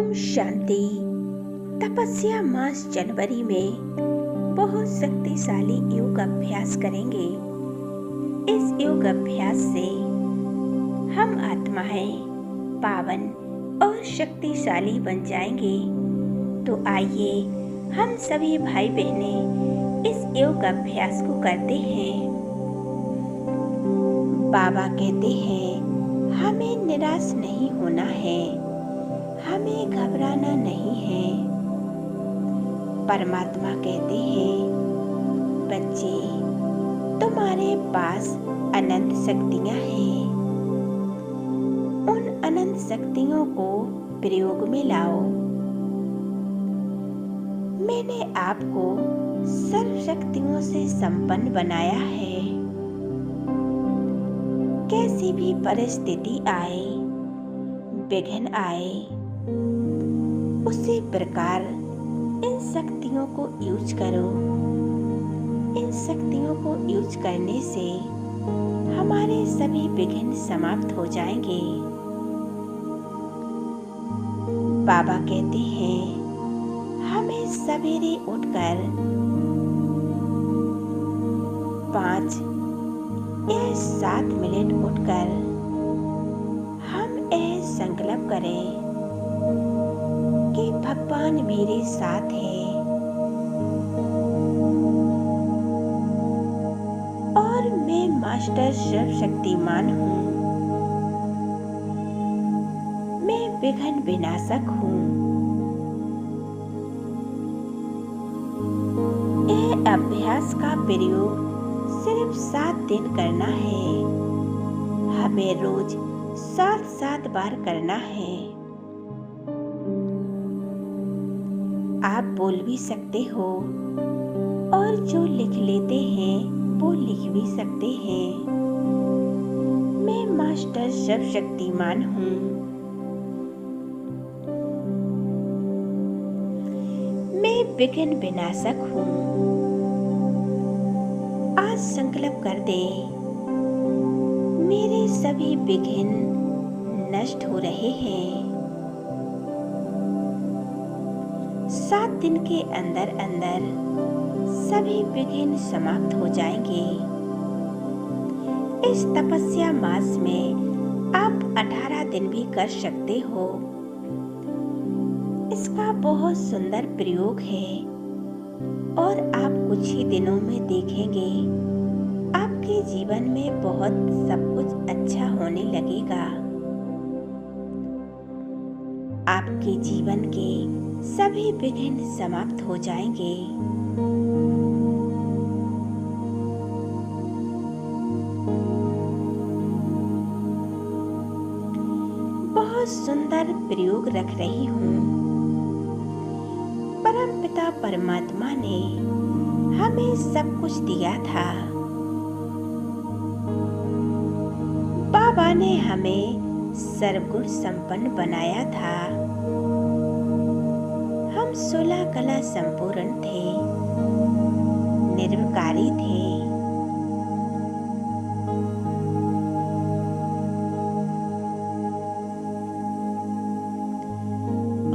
ओम शांति। तपस्या मास जनवरी में बहुत शक्तिशाली योग अभ्यास करेंगे। इस योग अभ्यास से हम आत्माएं पावन और शक्तिशाली बन जाएंगे। तो आइए हम सभी भाई बहनें इस योग अभ्यास को करते हैं। बाबा कहते हैं हमें निराश नहीं होना है, हमें घबराना नहीं है। परमात्मा कहते हैं बच्चे, तुम्हारे पास अनंत शक्तियां हैं। उन अनंत शक्तियों को प्रयोग में लाओ। मैंने आपको सर्व शक्तियों से संपन्न बनाया है। कैसी भी परिस्थिति आए, विघ्न आए, उसी प्रकार इन शक्तियों को यूज करो। इन शक्तियों को यूज करने से हमारे सभी विघ्न समाप्त हो जाएंगे। बाबा कहते हैं हमें सवेरे उठकर 5 या 7 मिनट उठकर हम यह संकल्प करें कि भगवान मेरे साथ है और मैं मास्टर सर्वशक्तिमान हूँ। मैं विघ्न विनाशक हूँ। यह अभ्यास का प्रयोग सिर्फ 7 दिन करना है। हमें रोज 7 बार करना है। आप बोल भी सकते हो और जो लिख लेते हैं वो लिख भी सकते हैं। मैं मास्टर सर्वशक्तिमान हूँ। मैं विघ्न विनाशक हूँ। आज संकल्प कर दे मेरे सभी विघ्न नष्ट हो रहे हैं। 7 दिन के अंदर अंदर सभी विघ्न समाप्त हो जाएंगे। इस तपस्या मास में आप 18 दिन भी कर सकते हो। इसका बहुत सुंदर प्रयोग है और आप कुछ ही दिनों में देखेंगे आपके जीवन में बहुत सब कुछ अच्छा होने लगेगा। आपके जीवन के सभी विघ्न समाप्त हो जाएंगे। बहुत सुंदर प्रयोग रख रही हूँ। परमपिता परमात्मा ने हमें सब कुछ दिया था। बाबा ने हमें सर्वगुण संपन्न बनाया था। हम 16 कला संपूर्ण थे, निर्विकारी थे।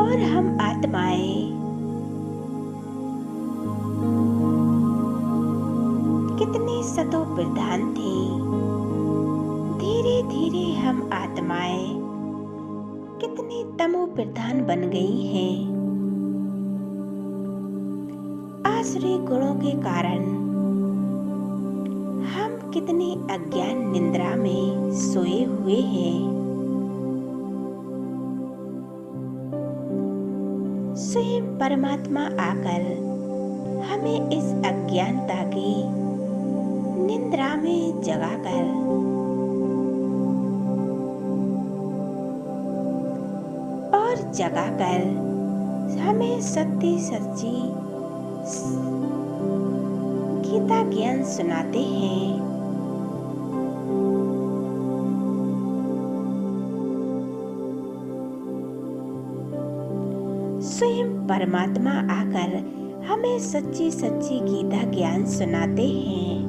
और हम आत्माएं कितने सतो प्रधान थे। धीरे धीरे हम आत्माएं कितनी तमो प्रधान बन गई हैं। आसुरी गुणों के कारण हम कितने अज्ञान निद्रा में सोए हुए हैं। स्वयं परमात्मा आकर हमें इस अज्ञानता की निद्रा में जगाकर और जगाकर हमें सत्य सच्ची गीता ज्ञान सुनाते हैं। स्वयं परमात्मा आकर हमें सच्ची सच्ची गीता ज्ञान सुनाते हैं।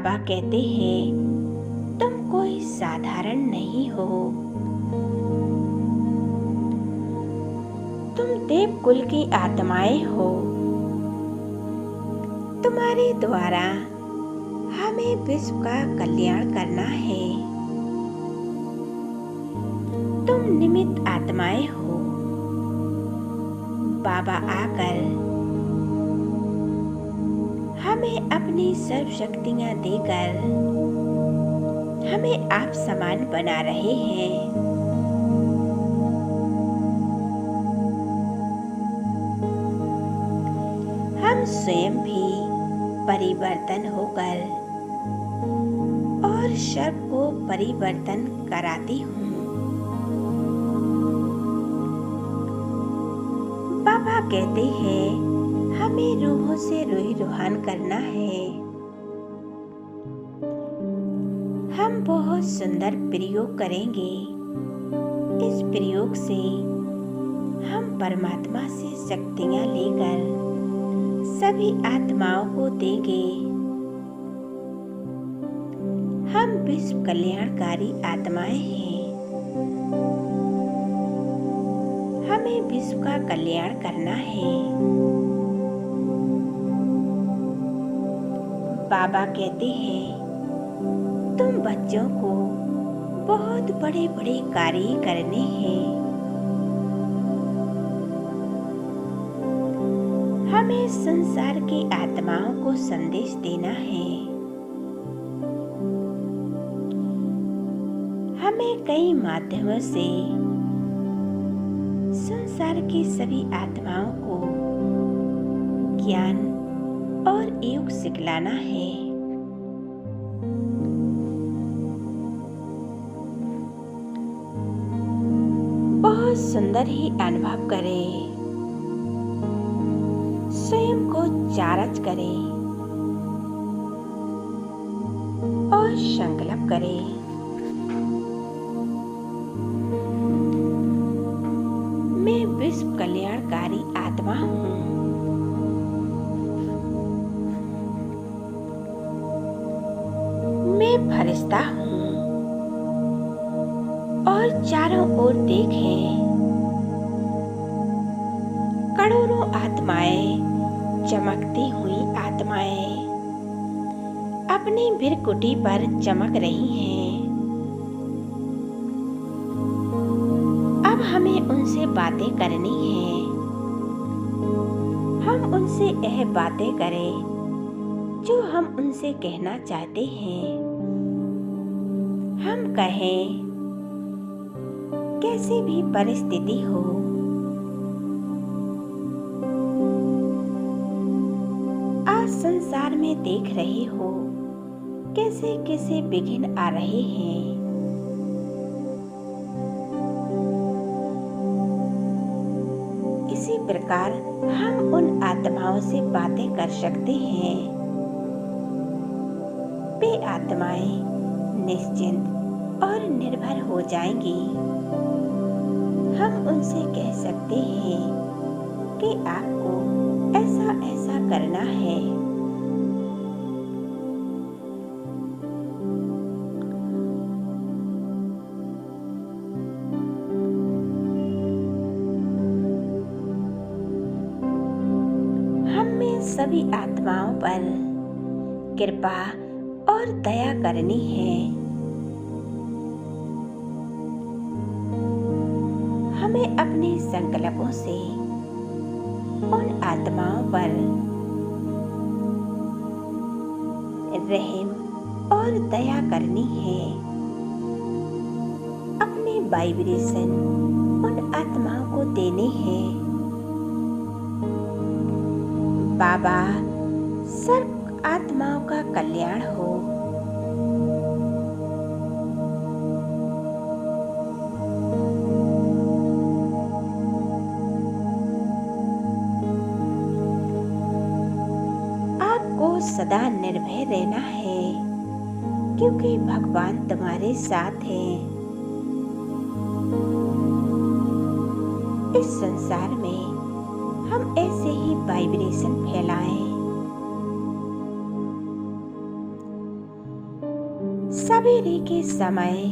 बाबा कहते हैं तुम कोई साधारण नहीं हो, तुम देवकुल की आत्माएं हो। तुम्हारे द्वारा हमें विश्व का कल्याण करना है। तुम निमित्त आत्माएं हो। बाबा आकर हमें अपनी सर्व शक्तियां देकर हमें आप समान बना रहे हैं। हम स्वयं भी परिवर्तन होकर और सर्व को परिवर्तन कराती हूँ। बाबा कहते हैं हमें रूहों से रूही रूहान करना है। हम बहुत सुंदर प्रयोग करेंगे। इस प्रयोग से हम परमात्मा से शक्तियाँ लेकर सभी आत्माओं को देंगे। हम विश्व कल्याणकारी आत्माएं हैं। हमें विश्व का कल्याण करना है। बाबा कहते हैं तुम बच्चों को बहुत बड़े बड़े कार्य करने हैं। हमें संसार की आत्माओं को संदेश देना है। हमें कई माध्यमों से संसार की सभी आत्माओं को ज्ञान और योग सिखलाना है। बहुत सुंदर ही अनुभव करें। स्वयं को चार्ज करें और संकल्प करें। मैं विश्व कल्याणकारी आत्मा हूँ। मैं फरिश्ता हूँ और चारों ओर देखें करोड़ों आत्माएं, चमकती हुई आत्माएं अपनी भृकुटी पर चमक रही हैं। अब हमें उनसे बातें करनी है। हम उनसे यह बातें करें जो हम उनसे कहना चाहते हैं। हम कहें कैसी भी परिस्थिति हो, आज संसार में देख रहे हो कैसे कैसे विघ्न आ रहे हैं। इसी प्रकार हम उन आत्माओं से बातें कर सकते हैं। वे आत्माएं निश्चिंत और निर्भर हो जाएंगी। हम उनसे कह सकते हैं कि आपको ऐसा ऐसा करना है। हमें सभी आत्माओं पर कृपा और दया करनी है। हमें अपने संकल्पों से उन आत्माओं पर रहम और दया करनी है। अपने वाइब्रेशन उन आत्माओं को देने हैं। बाबा सर्व आत्माओं का कल्याण हो। सदा निर्भय रहना है क्योंकि भगवान तुम्हारे साथ हैं। इस संसार में हम ऐसे ही वाइब्रेशन फैलाएं। सवेरे के समय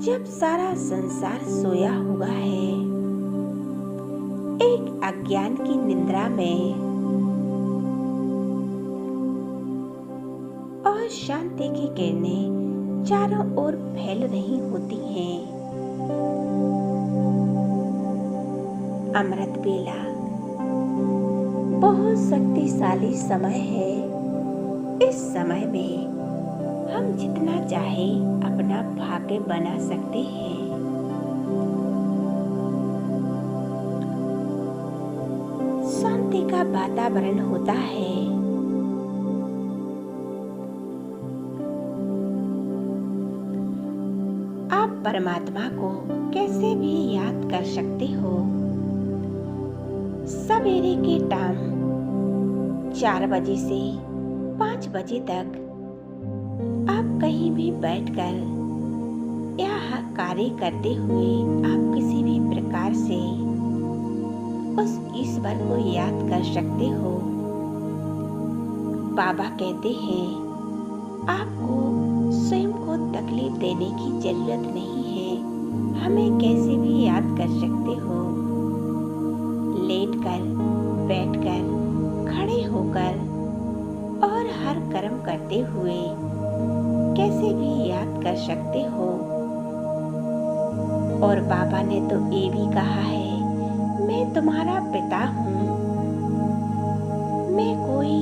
जब सारा संसार सोया हुआ है, एक अज्ञान की निद्रा में और शांति की किरणें चारों ओर फैल रही होती हैं। अमृत बेला बहुत शक्तिशाली समय है। इस समय में हम जितना चाहे अपना भाग्य बना सकते हैं। शांति का वातावरण होता है। आप परमात्मा को कैसे भी याद कर सकते हो। सवेरे के टाइम 4 बजे से 5 बजे तक आप कहीं भी बैठकर यह कार्य करते हुए आप किसी भी प्रकार से उस ईश्वर को याद कर सकते हो। बाबा कहते हैं आपको स्वयं को तकलीफ देने की जरूरत नहीं है। हमें कैसे भी याद कर सकते हो। लेटकर, बैठकर, खड़े होकर और हर कर्म करते हुए कैसे भी याद कर सकते हो। और बाबा ने तो ये भी कहा है, मैं तुम्हारा पिता हूँ। मैं कोई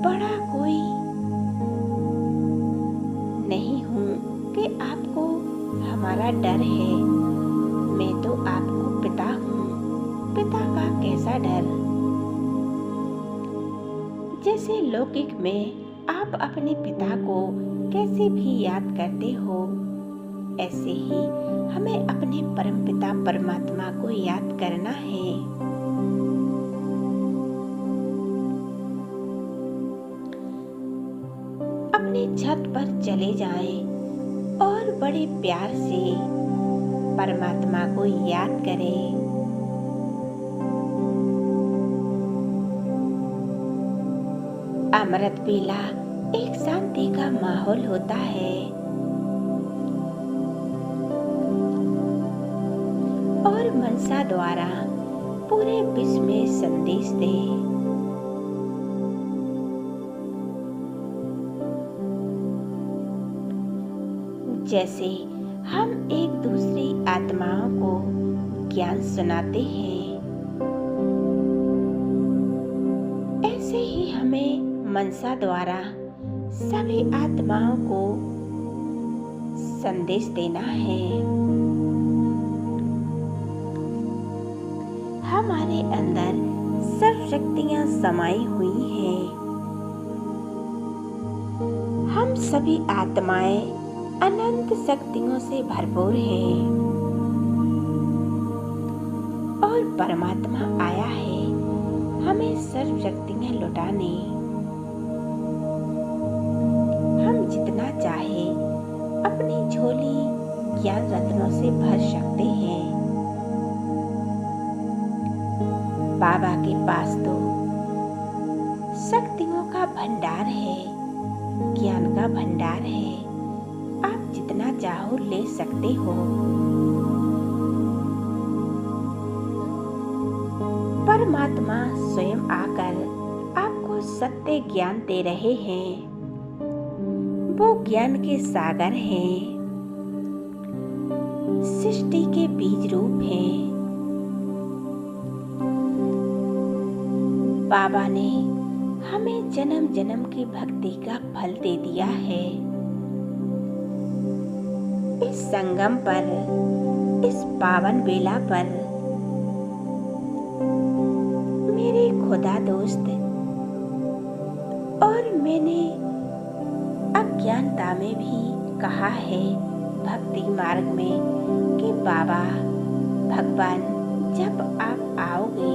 बड़ा कोई नहीं हूँ कि आपको हमारा डर है। मैं तो आपको पिता हूँ। पिता का कैसा डर। जैसे लौकिक में आप अपने पिता को कैसे भी याद करते हो, ऐसे ही हमें अपने परमपिता परमात्मा को याद करना है। अपने छत पर चले जाएं और बड़े प्यार से परमात्मा को याद करें। अमृत बेला एक शांति का माहौल होता है और मनसा द्वारा पूरे विश्व में संदेश दे। जैसे हम एक दूसरी आत्माओं को ज्ञान सुनाते हैं, ऐसे ही हमें मनसा द्वारा सभी आत्माओं को संदेश देना है। हमारे अंदर सर्व शक्तियां समाई हुई हैं। हम सभी आत्माएं अनंत शक्तियों से भरपूर हैं और परमात्मा आया है हमें सर्व शक्तियां लौटाने। हम जितना चाहे अपनी झोली ज्ञान रत्नों से भर सकते हैं। बाबा के पास तो शक्तियों का भंडार है, ज्ञान का भंडार है। आप जितना चाहो ले सकते हो। परमात्मा स्वयं आकर आपको सत्य ज्ञान दे रहे हैं। वो ज्ञान के सागर हैं, सृष्टि के बीज रूप हैं। बाबा ने हमें जन्म जन्म की भक्ति का फल दे दिया है। इस संगम पर, इस पावन बेला पर मेरे खुदा दोस्त और मैंने अज्ञानता में भी कहा है भक्ति मार्ग में कि बाबा भगवान जब आप आओगे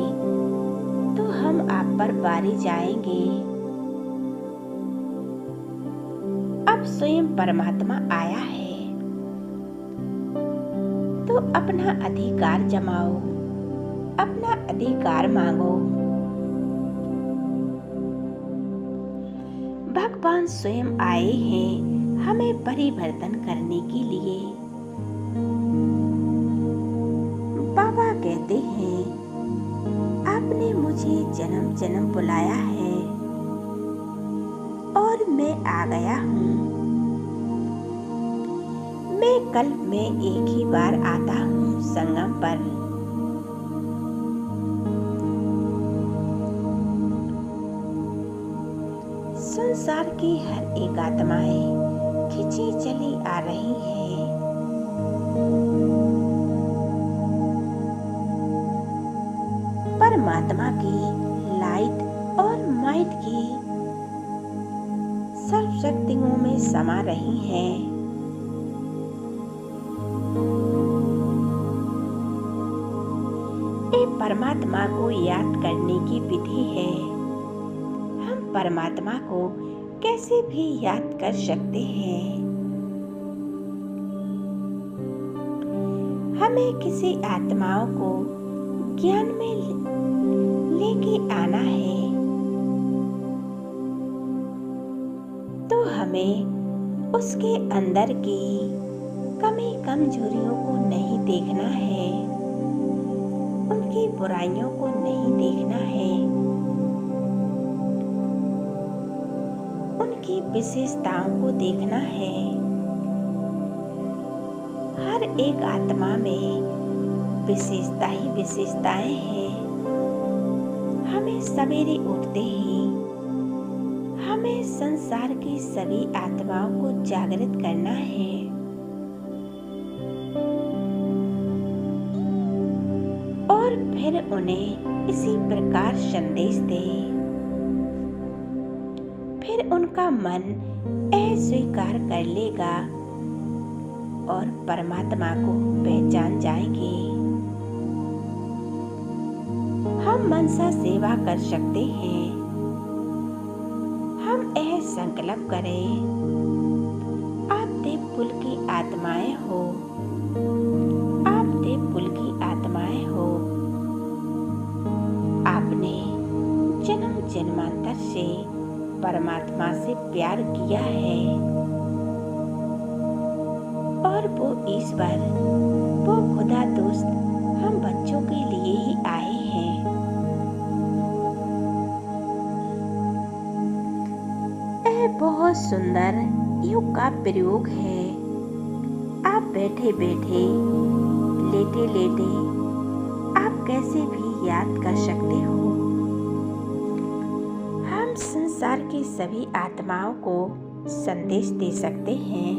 तो हम आप पर बारी जाएंगे। अब स्वयं परमात्मा आया है तो अपना अधिकार जमाओ, अपना अधिकार मांगो। भगवान भगवान स्वयं आए हैं हमें परिवर्तन करने के लिए। बाबा कहते हैं, आपने मुझे जन्म जन्म बुलाया है और मैं आ गया हूँ। मैं कल में एक ही बार आता हूँ संगम पर। संसार की हर एक आत्माएं खिंची चली आ रही है। परमात्मा की लाइट और माइट की सर्व शक्तियों में समा रही हैं। ये परमात्मा को याद करने की विधि है। हम परमात्मा को कैसे भी याद कर सकते हैं। हमें किसी आत्माओं को ज्ञान में लेके आना है, तो हमें उसके अंदर की कमी कमजोरियों को नहीं देखना है, उनकी बुराइयों को नहीं देखना है, उनकी विशेषताओं को देखना है। हर एक आत्मा में विशेषता ही विशेषताएं हैं। हमें सवेरे उठते ही हमें संसार की सभी आत्माओं को जागृत करना है। और फिर उन्हें इसी प्रकार संदेश दें। फिर उनका मन अस्वीकार कर लेगा और परमात्मा को पहचान जाएंगे। हम मनसा सेवा कर सकते हैं। हम यह संकल्प करें, आप देवकुल की आत्माएं हो, आप देवकुल की आत्माएं हो। आपने जन्म जन्मांतर से परमात्मा से प्यार किया है और वो ईश्वर, वो खुदा दोस्त हम बच्चों के लिए ही आए हैं। यह बहुत सुंदर योग का प्रयोग है। आप बैठे बैठे, लेटे लेटे आप कैसे भी याद कर सकते हो। हम संसार की सभी आत्माओं को संदेश दे सकते हैं।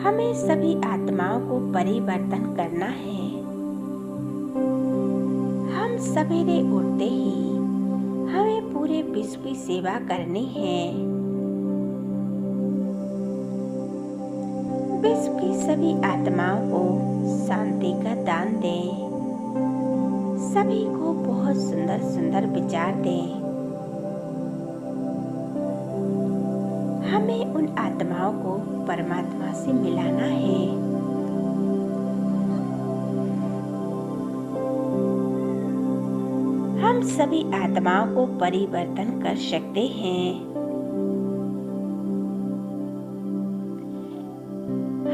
हमें सभी आत्माओं को परिवर्तन करना है। हम सवेरे उठते ही हमें पूरे विश्व की सेवा करनी है। विश्व की सभी आत्माओं को शांति का दान दें। सभी को बहुत सुंदर सुंदर विचार दें। हमें उन आत्माओं को परमात्मा से मिलाना है। हम सभी आत्माओं को परिवर्तन कर सकते हैं।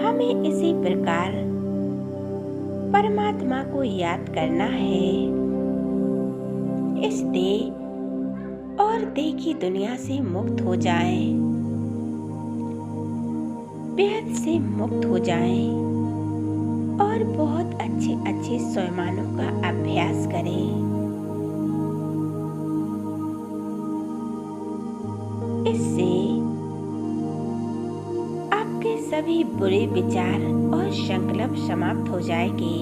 हमें इसी प्रकार परमात्मा को याद करना है। इस देह और देह की दुनिया से मुक्त हो जाएं, बेहद से मुक्त हो जाएं और बहुत अच्छे अच्छे स्वयमानों का अभ्यास करें। इससे आपके सभी बुरे विचार और संकल्प समाप्त हो जाएंगे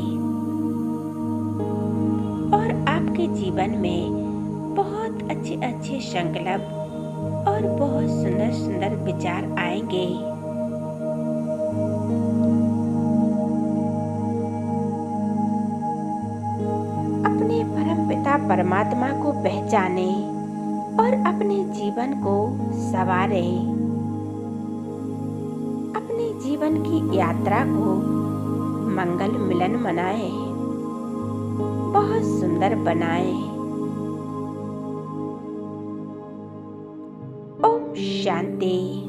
और आपके जीवन में बहुत अच्छे अच्छे संकल्प और बहुत सुंदर सुंदर विचार आएंगे। अपने परमपिता परमात्मा को पहचाने और अपने जीवन को संवारें। अपने जीवन की यात्रा को मंगल मिलन मनाएं, बहुत सुंदर बनाएं। शांति।